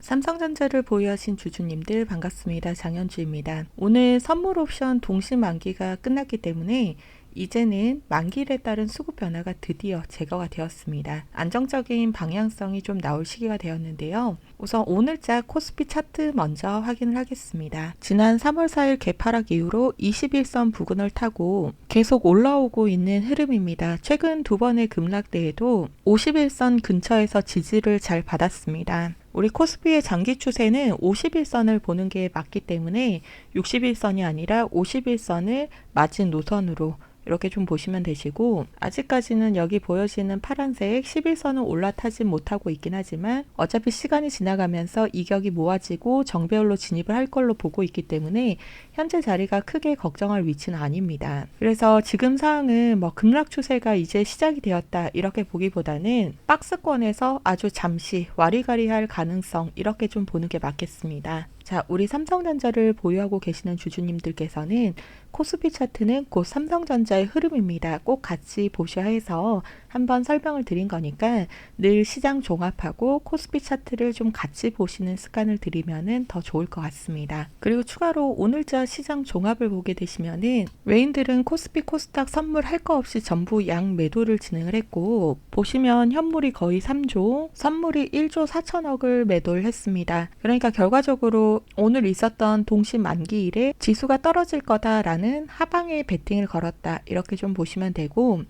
삼성전자를 보유하신 주주님들 반갑습니다. 장현주입니다. 오늘 선물 옵션 동시 만기가 끝났기 때문에 이제는 만기일에 따른 수급 변화가 드디어 제거가 되었습니다. 안정적인 방향성이 좀 나올 시기가 되었는데요. 우선 오늘자 코스피 차트 먼저 확인을 하겠습니다. 지난 3월 4일 개파락 이후로 21선 부근을 타고 계속 올라오고 있는 흐름입니다. 최근 두 번의 급락대에도 51선 근처에서 지지를 잘 받았습니다. 우리 코스피의 장기 추세는 51선을 보는 게 맞기 때문에 61선이 아니라 51선을 맞은 노선으로 이렇게 좀 보시면 되시고, 아직까지는 여기 보여지는 파란색 11선은 올라타진 못하고 있긴 하지만 어차피 시간이 지나가면서 이격이 모아지고 정배열로 진입을 할 걸로 보고 있기 때문에 현재 자리가 크게 걱정할 위치는 아닙니다. 그래서 지금 상황은 급락 추세가 이제 시작이 되었다 이렇게 보기보다는 박스권에서 아주 잠시 와리가리할 가능성 이렇게 좀 보는 게 맞겠습니다. 자, 우리 삼성전자를 보유하고 계시는 주주님들께서는 코스피 차트는 곧 삼성전자의 흐름입니다. 꼭 같이 보셔야 해서 한번 설명을 드린 거니까 늘 시장 종합하고 코스피 차트를 좀 같이 보시는 습관을 들이면 더 좋을 것 같습니다. 그리고 추가로 오늘자 시장 종합을 보게 되시면은 외인들은 코스피 코스닥 선물할 거 없이 전부 양 매도를 진행을 했고, 보시면 현물이 거의 3조, 선물이 1조 4천억을 매도를 했습니다. 그러니까 결과적으로 오늘 있었던 동시 만기일에 지수가 떨어질 거다라는 하방의 베팅을 걸었다 이렇게 좀 보시면 되고,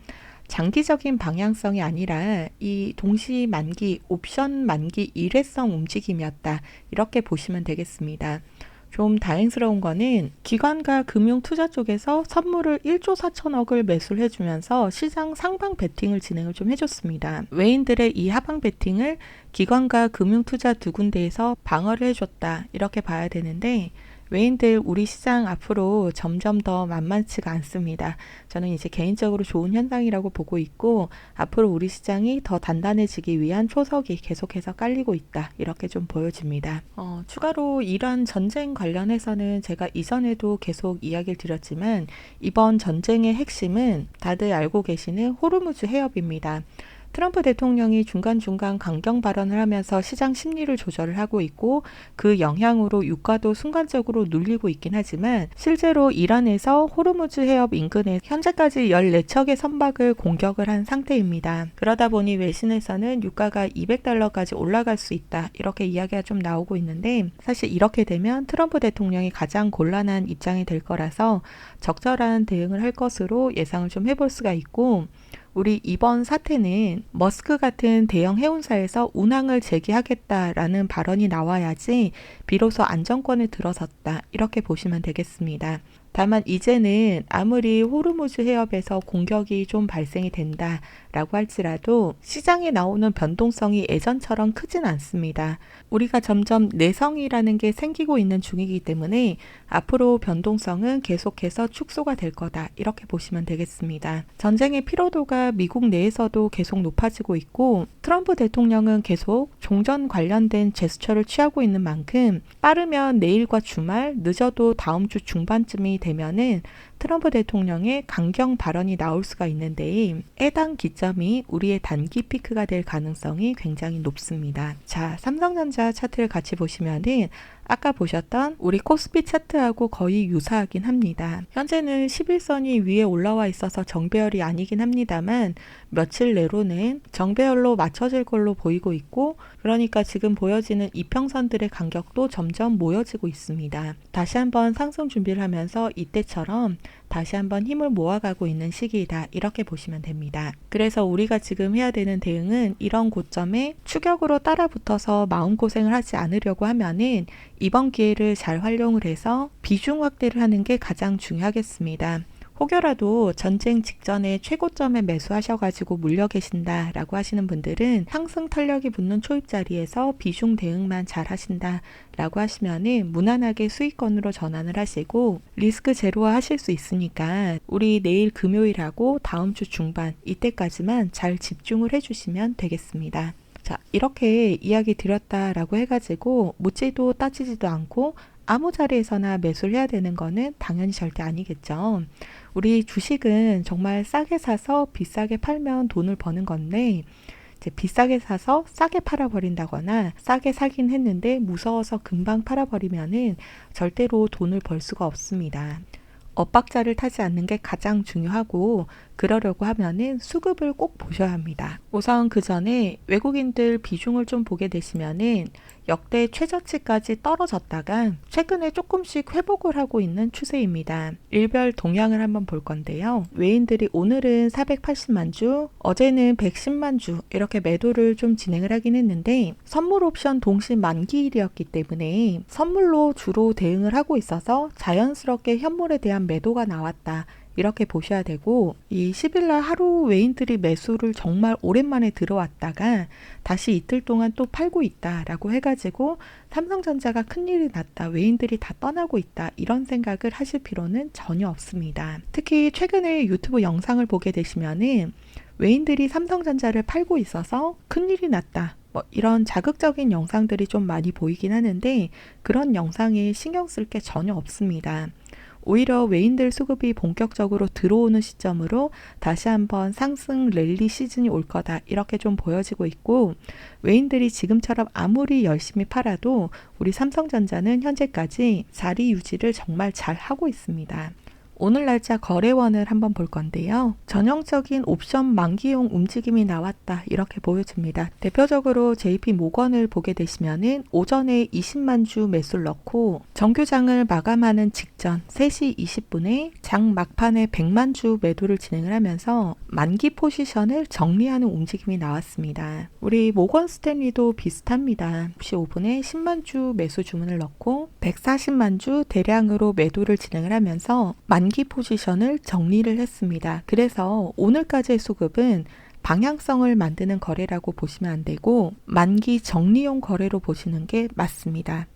장기적인 방향성이 아니라 이 동시 만기, 옵션 만기 일회성 움직임이었다 이렇게 보시면 되겠습니다. 좀 다행스러운 거는 기관과 금융투자 쪽에서 선물을 1조 4천억을 매수를 해주면서 시장 상방 베팅을 진행을 좀 해줬습니다. 외인들의 이 하방 베팅을 기관과 금융투자 두 군데에서 방어를 해줬다 이렇게 봐야 되는데, 외인들 우리 시장 앞으로 점점 더 만만치가 않습니다. 저는 이제 개인적으로 좋은 현상이라고 보고 있고, 앞으로 우리 시장이 더 단단해지기 위한 초석이 계속해서 깔리고 있다 이렇게 좀 보여집니다. 추가로 이란 전쟁 관련해서는 제가 이전에도 계속 이야기를 드렸지만, 이번 전쟁의 핵심은 다들 알고 계시는 호르무즈 해협입니다. 트럼프 대통령이 중간중간 강경 발언을 하면서 시장 심리를 조절을 하고 있고, 그 영향으로 유가도 순간적으로 눌리고 있긴 하지만 실제로 이란에서 호르무즈 해협 인근에 현재까지 14척의 선박을 공격을 한 상태입니다. 그러다 보니 외신에서는 유가가 200달러까지 올라갈 수 있다 이렇게 이야기가 좀 나오고 있는데, 사실 이렇게 되면 트럼프 대통령이 가장 곤란한 입장이 될 거라서 적절한 대응을 할 것으로 예상을 좀 해볼 수가 있고, 우리 이번 사태는 머스크 같은 대형 해운사에서 운항을 재개하겠다라는 발언이 나와야지 비로소 안정권에 들어섰다 이렇게 보시면 되겠습니다. 다만 이제는 아무리 호르무즈 해협에서 공격이 좀 발생이 된다라고 할지라도 시장에 나오는 변동성이 예전처럼 크진 않습니다. 우리가 점점 내성이라는 게 생기고 있는 중이기 때문에 앞으로 변동성은 계속해서 축소가 될 거다 이렇게 보시면 되겠습니다. 전쟁의 피로도가 미국 내에서도 계속 높아지고 있고, 트럼프 대통령은 계속 종전 관련된 제스처를 취하고 있는 만큼 빠르면 내일과 주말, 늦어도 다음 주 중반쯤이 되면은 트럼프 대통령의 강경 발언이 나올 수가 있는데, 해당 기점이 우리의 단기 피크가 될 가능성이 굉장히 높습니다. 자, 삼성전자 차트를 같이 보시면은 아까 보셨던 우리 코스피 차트하고 거의 유사하긴 합니다. 현재는 11선이 위에 올라와 있어서 정배열이 아니긴 합니다만 며칠 내로는 정배열로 맞춰질 걸로 보이고 있고, 그러니까 지금 보여지는 이평선들의 간격도 점점 모여지고 있습니다. 다시 한번 상승 준비를 하면서 이때처럼 다시 한번 힘을 모아가고 있는 시기이다 이렇게 보시면 됩니다. 그래서 우리가 지금 해야 되는 대응은 이런 고점에 추격으로 따라붙어서 마음고생을 하지 않으려고 하면은 이번 기회를 잘 활용을 해서 비중 확대를 하는 게 가장 중요하겠습니다. 혹여라도 전쟁 직전에 최고점에 매수하셔가지고 물려 계신다라고 하시는 분들은 상승 탄력이 붙는 초입 자리에서 비중 대응만 잘 하신다라고 하시면은 무난하게 수익권으로 전환을 하시고 리스크 제로화 하실 수 있으니까 우리 내일 금요일하고 다음 주 중반 이때까지만 잘 집중을 해주시면 되겠습니다. 자, 이렇게 이야기 드렸다라고 해가지고 묻지도 따지지도 않고 아무 자리에서나 매수를 해야 되는 거는 당연히 절대 아니겠죠. 우리 주식은 정말 싸게 사서 비싸게 팔면 돈을 버는 건데, 이제 비싸게 사서 싸게 팔아버린다거나 싸게 사긴 했는데 무서워서 금방 팔아버리면은 절대로 돈을 벌 수가 없습니다. 엇박자를 타지 않는 게 가장 중요하고 그러려고 하면은 수급을 꼭 보셔야 합니다. 우선 그 전에 외국인들 비중을 좀 보게 되시면은 역대 최저치까지 떨어졌다가 최근에 조금씩 회복을 하고 있는 추세입니다. 일별 동향을 한번 볼 건데요. 외인들이 오늘은 480만 주, 어제는 110만 주 이렇게 매도를 좀 진행을 하긴 했는데 선물 옵션 동시 만기일이었기 때문에 선물로 주로 대응을 하고 있어서 자연스럽게 현물에 대한 매도가 나왔다. 이렇게 보셔야 되고 이 10일날 하루 외인들이 매수를 정말 오랜만에 들어왔다가 다시 이틀 동안 또 팔고 있다라고 해가지고 삼성전자가 큰일이 났다. 외인들이 다 떠나고 있다. 이런 생각을 하실 필요는 전혀 없습니다. 특히 최근에 유튜브 영상을 보게 되시면은 외인들이 삼성전자를 팔고 있어서 큰일이 났다. 뭐 이런 자극적인 영상들이 좀 많이 보이긴 하는데 그런 영상에 신경 쓸 게 전혀 없습니다. 오히려 외인들 수급이 본격적으로 들어오는 시점으로 다시 한번 상승 랠리 시즌이 올 거다 이렇게 좀 보여지고 있고 외인들이 지금처럼 아무리 열심히 팔아도 우리 삼성전자는 현재까지 자리 유지를 정말 잘 하고 있습니다. 오늘 날짜 거래원을 한번 볼 건데요. 전형적인 옵션 만기용 움직임이 나왔다 이렇게 보여집니다. 대표적으로 JP 모건을 보게 되시면은 오전에 20만 주 매수를 넣고 정규장을 마감하는 직전 3시 20분에 장 막판에 100만 주 매도를 진행을 하면서 만기 포지션을 정리하는 움직임이 나왔습니다. 우리 모건 스탠리도 비슷합니다. 9시 5분에 10만 주 매수 주문을 넣고 140만 주 대량으로 매도를 진행을 하면서 만기 포지션을 정리를 했습니다. 그래서 오늘까지의 수급은 방향성을 만드는 거래라고 보시면 안 되고 만기 정리용 거래로 보시는 게 맞습니다.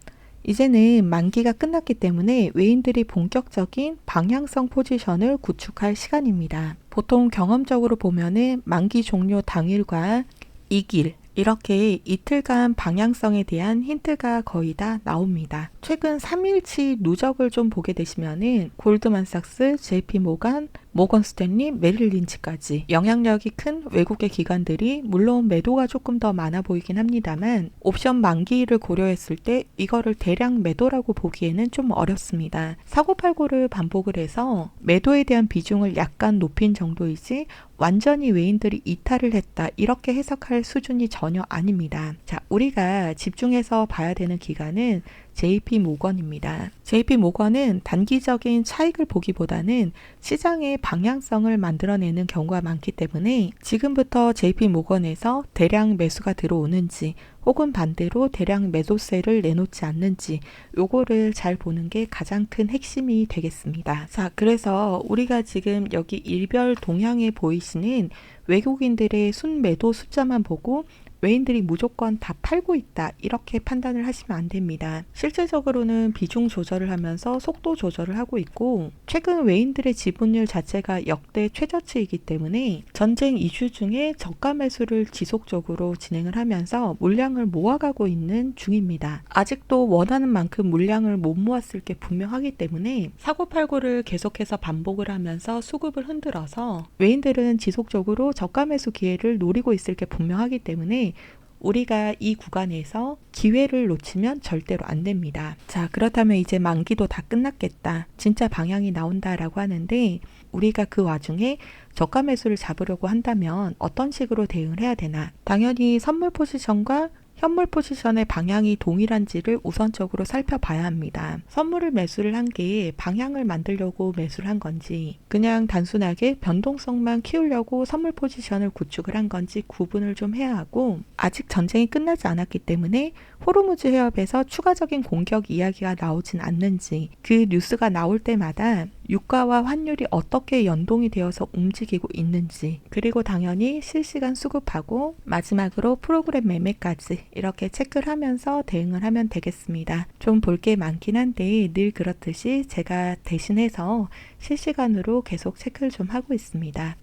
이제는 만기가 끝났기 때문에 외인들이 본격적인 방향성 포지션을 구축할 시간입니다. 보통 경험적으로 보면은 만기 종료 당일과 이길 이렇게 이틀간 방향성에 대한 힌트가 거의 다 나옵니다. 최근 3일치 누적을 좀 보게 되시면은 골드만삭스, JP 모건, 모건 스탠리, 메릴 린치까지 영향력이 큰 외국의 기관들이 물론 매도가 조금 더 많아 보이긴 합니다만 옵션 만기를 고려했을 때 이거를 대량 매도라고 보기에는 좀 어렵습니다. 사고팔고를 반복을 해서 매도에 대한 비중을 약간 높인 정도이지 완전히 외인들이 이탈을 했다 이렇게 해석할 수준이 전혀 아닙니다. 자, 우리가 집중해서 봐야 되는 기관은 JP 모건입니다. JP 모건은 단기적인 차익을 보기보다는 시장의 방향성을 만들어내는 경우가 많기 때문에 지금부터 JP 모건에서 대량 매수가 들어오는지 혹은 반대로 대량 매도세를 내놓지 않는지 요거를 잘 보는 게 가장 큰 핵심이 되겠습니다. 자, 그래서 우리가 지금 여기 일별 동향에 보이시는 외국인들의 순매도 숫자만 보고 외인들이 무조건 다 팔고 있다 이렇게 판단을 하시면 안 됩니다. 실질적으로는 비중 조절을 하면서 속도 조절을 하고 있고 최근 외인들의 지분율 자체가 역대 최저치이기 때문에 전쟁 이슈 중에 저가 매수를 지속적으로 진행을 하면서 물량을 모아가고 있는 중입니다. 아직도 원하는 만큼 물량을 못 모았을 게 분명하기 때문에 사고팔고를 계속해서 반복을 하면서 수급을 흔들어서 외인들은 지속적으로 저가 매수 기회를 노리고 있을 게 분명하기 때문에 우리가 이 구간에서 기회를 놓치면 절대로 안 됩니다. 자, 그렇다면 이제 만기도 다 끝났겠다. 진짜 방향이 나온다라고 하는데 우리가 그 와중에 저가 매수를 잡으려고 한다면 어떤 식으로 대응을 해야 되나? 당연히 선물 포지션과 현물 포지션의 방향이 동일한지를 우선적으로 살펴봐야 합니다. 선물을 매수를 한 게 방향을 만들려고 매수를 한 건지 그냥 단순하게 변동성만 키우려고 선물 포지션을 구축을 한 건지 구분을 좀 해야 하고 아직 전쟁이 끝나지 않았기 때문에 호르무즈 해협에서 추가적인 공격 이야기가 나오진 않는지 그 뉴스가 나올 때마다 유가와 환율이 어떻게 연동이 되어서 움직이고 있는지 그리고 당연히 실시간 수급하고 마지막으로 프로그램 매매까지 이렇게 체크를 하면서 대응을 하면 되겠습니다. 좀 볼 게 많긴 한데 늘 그렇듯이 제가 대신해서 실시간으로 계속 체크를 좀 하고 있습니다.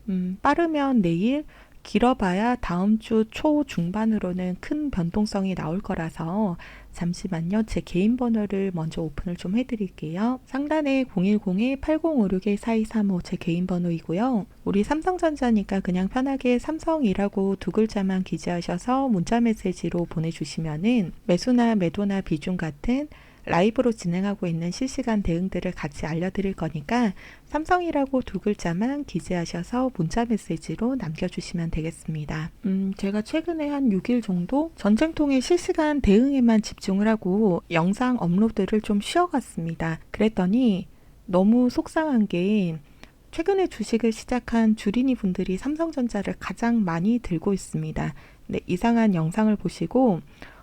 빠르면 내일 길어봐야 다음 주 초 중반으로는 큰 변동성이 나올 거라서 잠시만요. 제 개인 번호를 먼저 오픈을 좀 해드릴게요. 상단에 010-8056-4235 제 개인 번호이고요. 우리 삼성전자니까 그냥 편하게 삼성이라고 두 글자만 기재하셔서 문자 메시지로 보내주시면은 매수나 매도나 비중 같은 라이브로 진행하고 있는 실시간 대응들을 같이 알려드릴 거니까 삼성이라고 두 글자만 기재하셔서 문자 메시지로 남겨주시면 되겠습니다. 제가 최근에 한 6일 정도 전쟁통의 실시간 대응에만 집중을 하고 영상 업로드를 좀 쉬어갔습니다. 그랬더니 너무 속상한 게 최근에 주식을 시작한 주린이 분들이 삼성전자를 가장 많이 들고 있습니다. 근데 이상한 영상을 보시고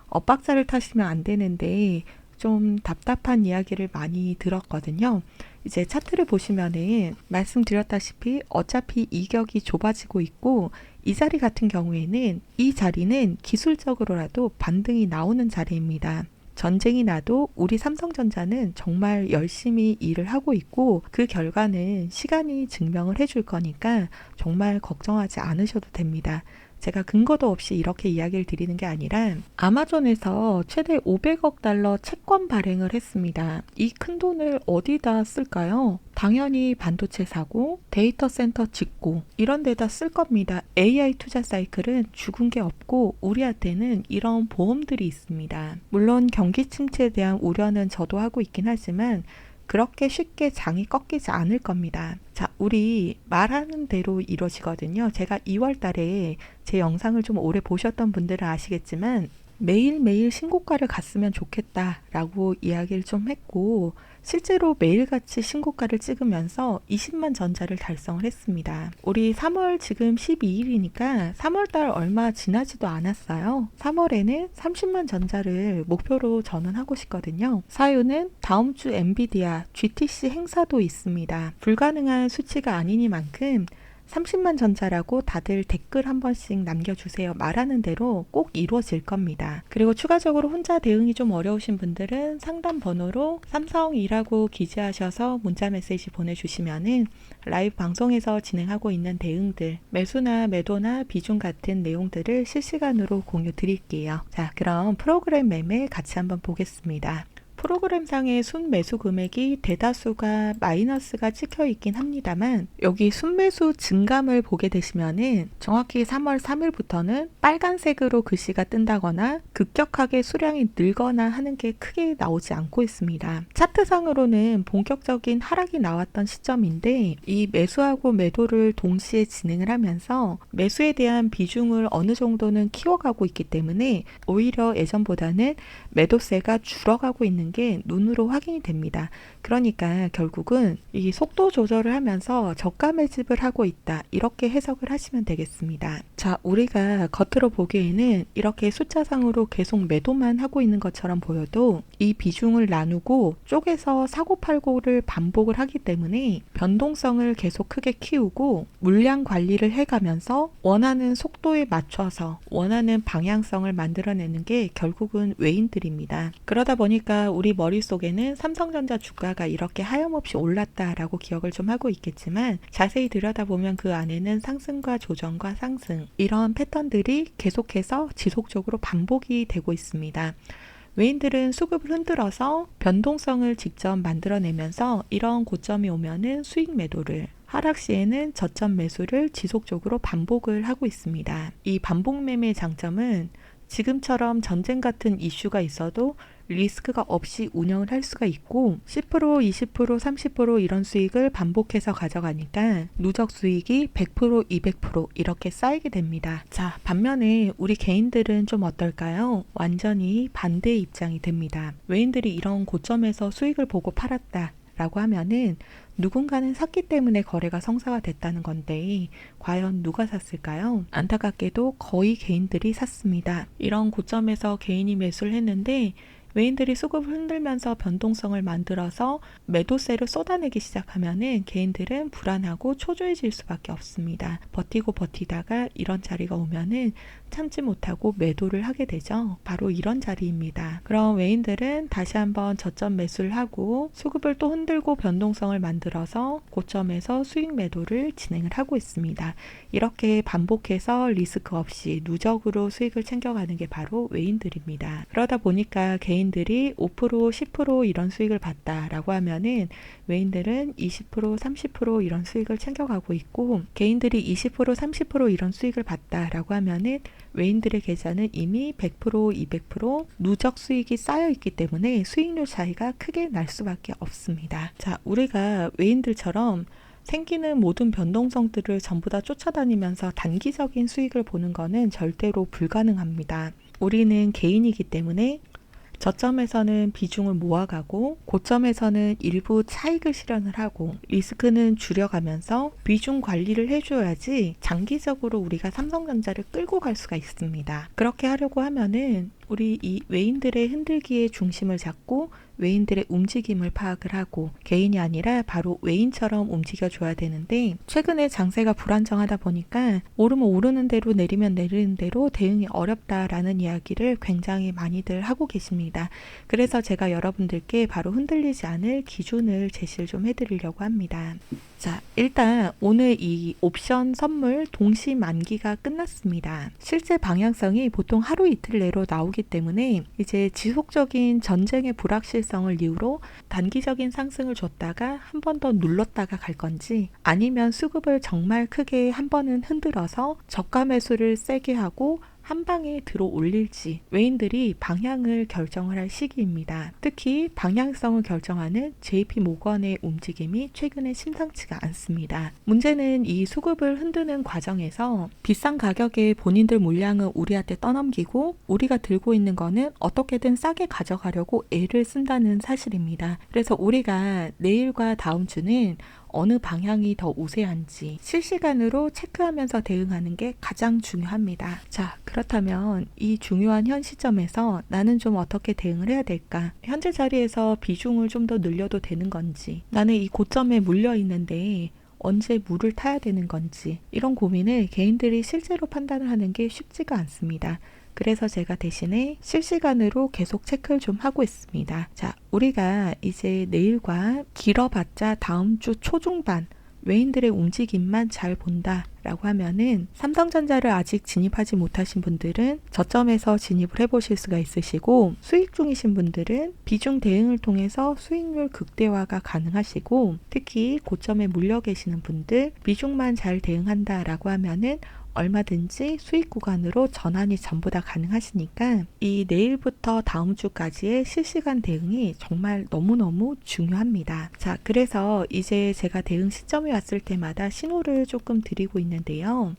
엇박자를 타시면 안 되는데 좀 답답한 이야기를 많이 들었거든요. 이제 차트를 보시면은 말씀드렸다시피 어차피 이격이 좁아지고 있고 이 자리 같은 경우에는 이 자리는 기술적으로라도 반등이 나오는 자리입니다. 전쟁이 나도 우리 삼성전자는 정말 열심히 일을 하고 있고 그 결과는 시간이 증명을 해줄 거니까 정말 걱정하지 않으셔도 됩니다. 제가 근거도 없이 이렇게 이야기를 드리는 게 아니라 아마존에서 최대 500억 달러 채권 발행을 했습니다. 이 큰 돈을 어디다 쓸까요? 당연히 반도체 사고, 데이터 센터 짓고 이런 데다 쓸 겁니다. AI 투자 사이클은 죽은 게 없고 우리한테는 이런 보험들이 있습니다. 물론 경기 침체에 대한 우려는 저도 하고 있긴 하지만 그렇게 쉽게 장이 꺾이지 않을 겁니다. 자, 우리 말하는 대로 이루어지거든요. 제가 2월 달에 제 영상을 좀 오래 보셨던 분들은 아시겠지만 매일매일 신고가를 갔으면 좋겠다라고 이야기를 좀 했고 실제로 매일같이 신고가를 찍으면서 20만 전자를 달성을 했습니다. 우리 3월 지금 12일이니까 3월달 얼마 지나지도 않았어요. 3월에는 30만 전자를 목표로 저는 하고 싶거든요. 사유는 다음 주 엔비디아 GTC 행사도 있습니다. 불가능한 수치가 아니니만큼 30만 전자라고 다들 댓글 한 번씩 남겨주세요. 말하는 대로 꼭 이루어질 겁니다. 그리고 추가적으로 혼자 대응이 좀 어려우신 분들은 상담 번호로 삼성이라고 기재하셔서 문자 메시지 보내주시면은 라이브 방송에서 진행하고 있는 대응들, 매수나 매도나 비중 같은 내용들을 실시간으로 공유 드릴게요. 자, 그럼 프로그램 매매 같이 한번 보겠습니다. 프로그램상의 순매수 금액이 대다수가 마이너스가 찍혀 있긴 합니다만 여기 순매수 증감을 보게 되시면은 정확히 3월 3일부터는 빨간색으로 글씨가 뜬다거나 급격하게 수량이 늘거나 하는 게 크게 나오지 않고 있습니다. 차트상으로는 본격적인 하락이 나왔던 시점인데 이 매수하고 매도를 동시에 진행을 하면서 매수에 대한 비중을 어느 정도는 키워가고 있기 때문에 오히려 예전보다는 매도세가 줄어가고 있는 게 눈으로 확인이 됩니다. 그러니까 결국은 이 속도 조절을 하면서 저가 매집을 하고 있다. 이렇게 해석을 하시면 되겠습니다. 자, 우리가 겉으로 보기에는 이렇게 숫자상으로 계속 매도만 하고 있는 것처럼 보여도 이 비중을 나누고 쪼개서 사고팔고를 반복을 하기 때문에 변동성을 계속 크게 키우고 물량 관리를 해가면서 원하는 속도에 맞춰서 원하는 방향성을 만들어내는 게 결국은 외인들입니다. 그러다 보니까 우리 머릿속에는 삼성전자 주가가 이렇게 하염없이 올랐다라고 기억을 좀 하고 있겠지만 자세히 들여다보면 그 안에는 상승과 조정과 상승 이런 패턴들이 계속해서 지속적으로 반복이 되고 있습니다. 외인들은 수급을 흔들어서 변동성을 직접 만들어내면서 이런 고점이 오면은 수익 매도를 하락 시에는 저점 매수를 지속적으로 반복을 하고 있습니다. 이 반복 매매의 장점은 지금처럼 전쟁 같은 이슈가 있어도 리스크가 없이 운영을 할 수가 있고 10%, 20%, 30% 이런 수익을 반복해서 가져가니까 누적 수익이 100%, 200% 이렇게 쌓이게 됩니다. 자, 반면에 우리 개인들은 좀 어떨까요? 완전히 반대의 입장이 됩니다. 외인들이 이런 고점에서 수익을 보고 팔았다 라고 하면은 누군가는 샀기 때문에 거래가 성사가 됐다는 건데 과연 누가 샀을까요? 안타깝게도 거의 개인들이 샀습니다. 이런 고점에서 개인이 매수를 했는데 외인들이 수급을 흔들면서 변동성을 만들어서 매도세를 쏟아내기 시작하면은 개인들은 불안하고 초조해질 수밖에 없습니다. 버티고 버티다가 이런 자리가 오면은 참지 못하고 매도를 하게 되죠. 바로 이런 자리입니다. 그럼 외인들은 다시 한번 저점 매수를 하고 수급을 또 흔들고 변동성을 만들어서 고점에서 수익 매도를 진행을 하고 있습니다. 이렇게 반복해서 리스크 없이 누적으로 수익을 챙겨가는 게 바로 외인들입니다. 그러다 보니까 개인들이 5%, 10% 이런 수익을 봤다라고 하면은 외인들은 20%, 30% 이런 수익을 챙겨가고 있고, 개인들이 20%, 30% 이런 수익을 봤다라고 하면은 외인들의 계좌는 이미 100%, 200% 누적 수익이 쌓여 있기 때문에 수익률 차이가 크게 날 수밖에 없습니다. 자, 우리가 외인들처럼 생기는 모든 변동성들을 전부 다 쫓아다니면서 단기적인 수익을 보는 것은 절대로 불가능합니다. 우리는 개인이기 때문에 저점에서는 비중을 모아가고 고점에서는 일부 차익을 실현을 하고 리스크는 줄여가면서 비중 관리를 해줘야지 장기적으로 우리가 삼성전자를 끌고 갈 수가 있습니다. 그렇게 하려고 하면은 우리 이 외인들의 흔들기의 중심을 잡고 외인들의 움직임을 파악을 하고 개인이 아니라 바로 외인처럼 움직여줘야 되는데, 최근에 장세가 불안정하다 보니까 오르면 오르는 대로 내리면 내리는 대로 대응이 어렵다라는 이야기를 굉장히 많이들 하고 계십니다. 그래서 제가 여러분들께 바로 흔들리지 않을 기준을 제시를 좀 해드리려고 합니다. 자, 일단 오늘 이 옵션 선물 동시 만기가 끝났습니다. 실제 방향성이 보통 하루 이틀 내로 나오기 때문에 이제 지속적인 전쟁의 불확실성을 이유로 단기적인 상승을 줬다가 한 번 더 눌렀다가 갈 건지, 아니면 수급을 정말 크게 한 번은 흔들어서 저가 매수를 세게 하고 한 방에 들어 올릴지 외인들이 방향을 결정을 할 시기입니다. 특히 방향성을 결정하는 JP 모건의 움직임이 최근에 심상치가 않습니다. 문제는 이 수급을 흔드는 과정에서 비싼 가격에 본인들 물량을 우리한테 떠넘기고 우리가 들고 있는 거는 어떻게든 싸게 가져가려고 애를 쓴다는 사실입니다. 그래서 우리가 내일과 다음 주는 어느 방향이 더 우세한지 실시간으로 체크하면서 대응하는 게 가장 중요합니다. 자, 그렇다면 이 중요한 현 시점에서 나는 좀 어떻게 대응을 해야 될까? 현재 자리에서 비중을 좀 더 늘려도 되는 건지, 나는 이 고점에 물려 있는데 언제 물을 타야 되는 건지, 이런 고민을 개인들이 실제로 판단을 하는 게 쉽지가 않습니다. 그래서 제가 대신에 실시간으로 계속 체크를 좀 하고 있습니다. 자, 우리가 이제 내일과 길어봤자 다음 주 초중반 외인들의 움직임만 잘 본다라고 하면은 삼성전자를 아직 진입하지 못하신 분들은 저점에서 진입을 해보실 수가 있으시고, 수익 중이신 분들은 비중 대응을 통해서 수익률 극대화가 가능하시고, 특히 고점에 물려 계시는 분들 비중만 잘 대응한다라고 하면은 얼마든지 수익 구간으로 전환이 전부 다 가능하시니까 이 내일부터 다음 주까지의 실시간 대응이 정말 너무너무 중요합니다. 자, 그래서 이제 제가 대응 시점이 왔을 때마다 신호를 조금 드리고 있는데요.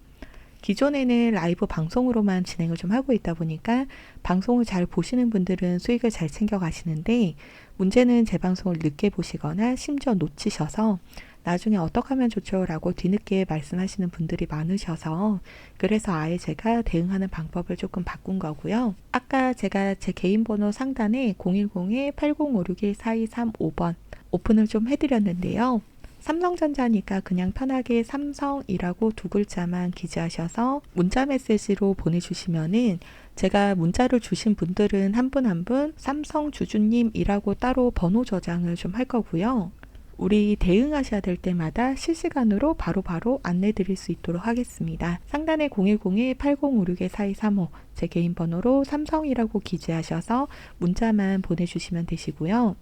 기존에는 라이브 방송으로만 진행을 좀 하고 있다 보니까 방송을 잘 보시는 분들은 수익을 잘 챙겨 가시는데, 문제는 제 방송을 늦게 보시거나 심지어 놓치셔서 나중에 어떻게 하면 좋죠? 라고 뒤늦게 말씀하시는 분들이 많으셔서, 그래서 아예 제가 대응하는 방법을 조금 바꾼 거고요. 아까 제가 제 개인 번호 상단에 010-8056-4235번 오픈을 좀 해드렸는데요. 삼성전자니까 그냥 편하게 삼성이라고 두 글자만 기재하셔서 문자 메시지로 보내주시면은 제가 문자를 주신 분들은 한 분 한 분 삼성주주님이라고 따로 번호 저장을 좀 할 거고요. 우리 대응하셔야 될 때마다 실시간으로 바로바로 안내 드릴 수 있도록 하겠습니다. 상단에 010-8056-4235 제 개인 번호로 삼성이라고 기재하셔서 문자만 보내주시면 되시고요.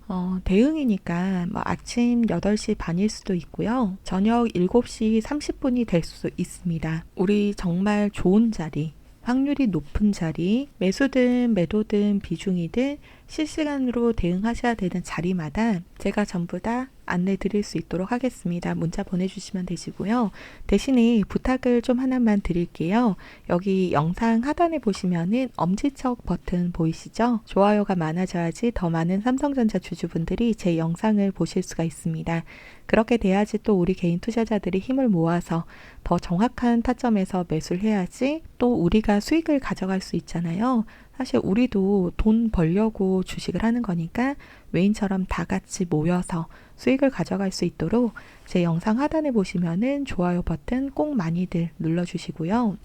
대응이니까 뭐 아침 8시 반일 수도 있고요. 저녁 7시 30분이 될 수 있습니다. 우리 정말 좋은 자리, 확률이 높은 자리, 매수든 매도든 비중이든 실시간으로 대응하셔야 되는 자리마다 제가 전부 다 안내 드릴 수 있도록 하겠습니다. 문자 보내주시면 되시고요. 대신에 부탁을 좀 하나만 드릴게요. 여기 영상 하단에 보시면은 엄지척 버튼 보이시죠? 좋아요가 많아져야지 더 많은 삼성전자 주주분들이 제 영상을 보실 수가 있습니다. 그렇게 돼야지 또 우리 개인 투자자들이 힘을 모아서 더 정확한 타점에서 매수를 해야지 또 우리가 수익을 가져갈 수 있잖아요. 사실 우리도 돈 벌려고 주식을 하는 거니까 외인처럼 다 같이 모여서 수익을 가져갈 수 있도록 제 영상 하단에 보시면은 좋아요 버튼 꼭 많이들 눌러주시고요.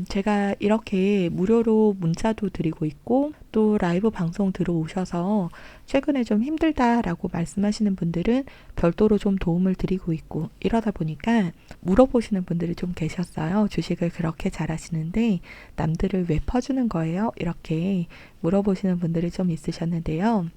제가 이렇게 무료로 문자도 드리고 있고 또 라이브 방송 들어오셔서 최근에 좀 힘들다라고 말씀하시는 분들은 별도로 좀 도움을 드리고 있고 이러다 보니까 물어보시는 분들이 좀 계셨어요. 주식을 그렇게 잘하시는데 남들을 왜 퍼주는 거예요? 이렇게 물어보시는 분들이 좀 있으셨는데요.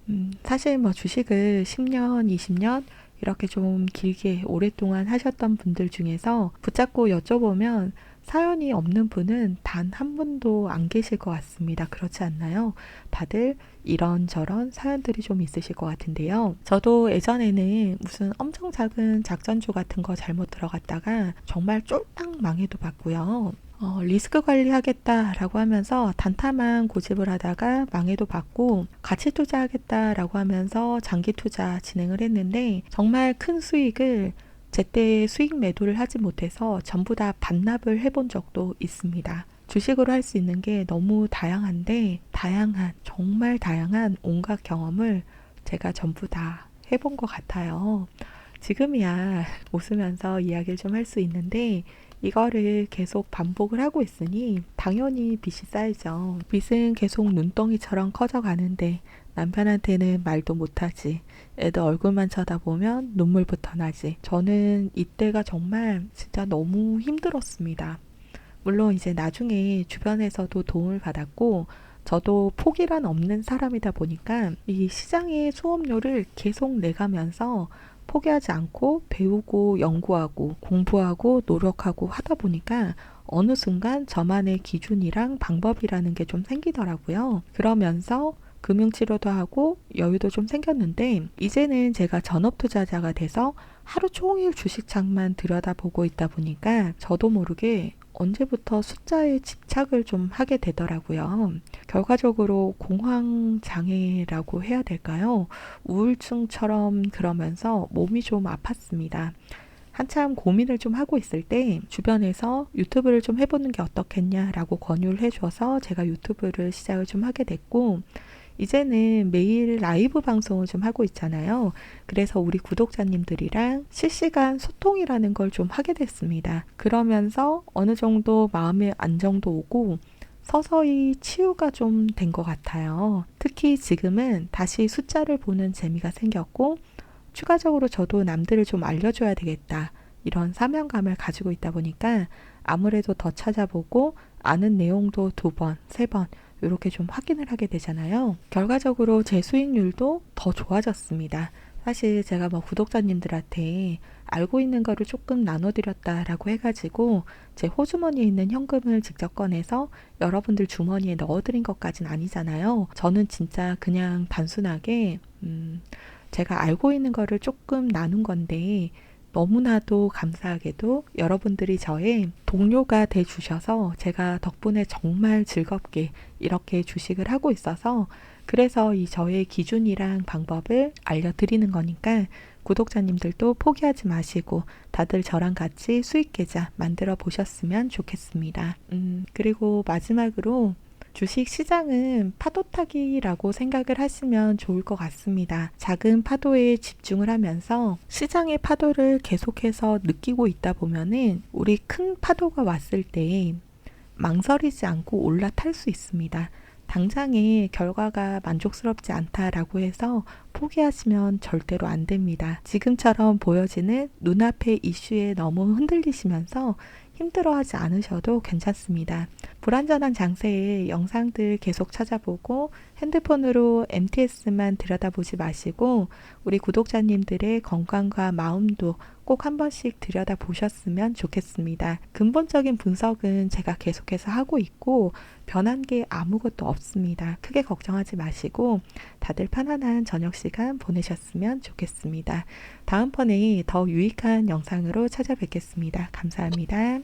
사실 뭐 주식을 10년, 20년 이렇게 좀 길게 오랫동안 하셨던 분들 중에서 붙잡고 여쭤보면 사연이 없는 분은 단 한 분도 안 계실 것 같습니다. 그렇지 않나요? 다들 이런저런 사연들이 좀 있으실 것 같은데요. 저도 예전에는 무슨 엄청 작은 작전주 같은 거 잘못 들어갔다가 정말 쫄딱 망해도 봤고요. 리스크 관리하겠다라고 하면서 단타만 고집을 하다가 망해도 봤고 가치 투자하겠다라고 하면서 장기 투자 진행을 했는데 정말 큰 수익을 제때 수익 매도를 하지 못해서 전부 다 반납을 해본 적도 있습니다. 주식으로 할 수 있는 게 너무 다양한데 정말 다양한 온갖 경험을 제가 전부 다 해본 것 같아요. 지금이야 웃으면서 이야기를 좀 할 수 있는데 이거를 계속 반복을 하고 있으니 당연히 빚이 쌓이죠. 빚은 계속 눈덩이처럼 커져가는데 남편한테는 말도 못하지. 애들 얼굴만 쳐다보면 눈물부터 나지. 저는 이때가 정말 진짜 너무 힘들었습니다. 물론 이제 나중에 주변에서도 도움을 받았고 저도 포기란 없는 사람이다 보니까 이 시장의 수업료를 계속 내가면서 포기하지 않고 배우고 연구하고 공부하고 노력하고 하다 보니까 어느 순간 저만의 기준이랑 방법이라는 게 좀 생기더라고요. 그러면서 금융치료도 하고 여유도 좀 생겼는데 이제는 제가 전업투자자가 돼서 하루 종일 주식창만 들여다보고 있다 보니까 저도 모르게 언제부터 숫자에 집착을 좀 하게 되더라고요. 결과적으로 공황장애라고 해야 될까요? 우울증처럼 그러면서 몸이 좀 아팠습니다. 한참 고민을 좀 하고 있을 때 주변에서 유튜브를 좀 해보는 게 어떻겠냐라고 권유를 해줘서 제가 유튜브를 시작을 좀 하게 됐고 이제는 매일 라이브 방송을 좀 하고 있잖아요. 그래서 우리 구독자님들이랑 실시간 소통이라는 걸 좀 하게 됐습니다. 그러면서 어느 정도 마음의 안정도 오고 서서히 치유가 좀 된 것 같아요. 특히 지금은 다시 숫자를 보는 재미가 생겼고 추가적으로 저도 남들을 좀 알려줘야 되겠다. 이런 사명감을 가지고 있다 보니까 아무래도 더 찾아보고 아는 내용도 2번, 3번 이렇게 좀 확인을 하게 되잖아요. 결과적으로 제 수익률도 더 좋아졌습니다. 사실 제가 뭐 구독자님들한테 알고 있는 거를 조금 나눠드렸다라고 해가지고 제 호주머니에 있는 현금을 직접 꺼내서 여러분들 주머니에 넣어드린 것까지는 아니잖아요. 저는 진짜 그냥 단순하게 제가 알고 있는 거를 조금 나눈 건데 너무나도 감사하게도 여러분들이 저의 동료가 돼 주셔서 제가 덕분에 정말 즐겁게 이렇게 주식을 하고 있어서 그래서 이 저의 기준이랑 방법을 알려드리는 거니까 구독자님들도 포기하지 마시고 다들 저랑 같이 수익 계좌 만들어 보셨으면 좋겠습니다. 그리고 마지막으로 주식 시장은 파도 타기라고 생각을 하시면 좋을 것 같습니다. 작은 파도에 집중을 하면서 시장의 파도를 계속해서 느끼고 있다 보면은 우리 큰 파도가 왔을 때 망설이지 않고 올라탈 수 있습니다. 당장의 결과가 만족스럽지 않다라고 해서 포기하시면 절대로 안 됩니다. 지금처럼 보여지는 눈앞의 이슈에 너무 흔들리시면서 힘들어하지 않으셔도 괜찮습니다. 불완전한 장세에 영상들 계속 찾아보고 핸드폰으로 MTS만 들여다보지 마시고 우리 구독자님들의 건강과 마음도 꼭 한 번씩 들여다보셨으면 좋겠습니다. 근본적인 분석은 제가 계속해서 하고 있고 변한 게 아무것도 없습니다. 크게 걱정하지 마시고 다들 편안한 저녁 시간 보내셨으면 좋겠습니다. 다음번에 더 유익한 영상으로 찾아뵙겠습니다. 감사합니다.